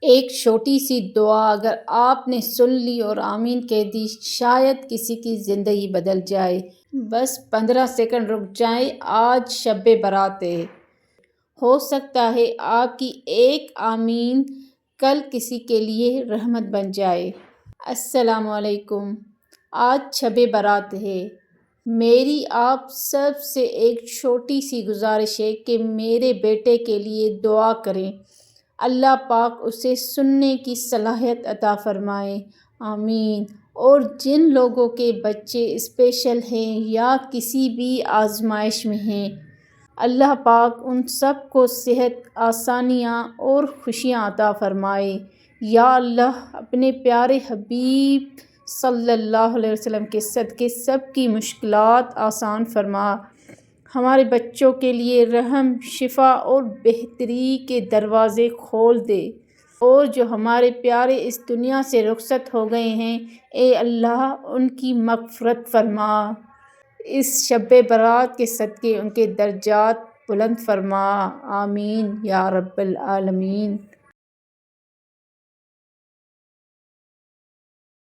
ایک چھوٹی سی دعا اگر آپ نے سن لی اور آمین کہہ دی، شاید کسی کی زندگی بدل جائے۔ بس 15 سیکنڈ رک جائیں۔ آج شب برات ہے۔ ہو سکتا ہے آپ کی ایک آمین کل کسی کے لیے رحمت بن جائے۔ السلام علیکم۔ آج شب برات ہے۔ میری آپ سب سے ایک چھوٹی سی گزارش ہے کہ میرے بیٹے کے لیے دعا کریں۔ اللہ پاک اسے سننے کی صلاحیت عطا فرمائے، آمین۔ اور جن لوگوں کے بچے اسپیشل ہیں یا کسی بھی آزمائش میں ہیں، اللہ پاک ان سب کو صحت، آسانیاں اور خوشیاں عطا فرمائے۔ یا اللہ اپنے پیارے حبیب صلی اللہ علیہ وسلم کے صدقے سب کی مشکلات آسان فرما۔ ہمارے بچوں کے لیے رحم، شفا اور بہتری کے دروازے کھول دے۔ اور جو ہمارے پیارے اس دنیا سے رخصت ہو گئے ہیں، اے اللہ ان کی مغفرت فرما۔ اس شب برات کے صدقے ان کے درجات بلند فرما، آمین یا رب العالمین۔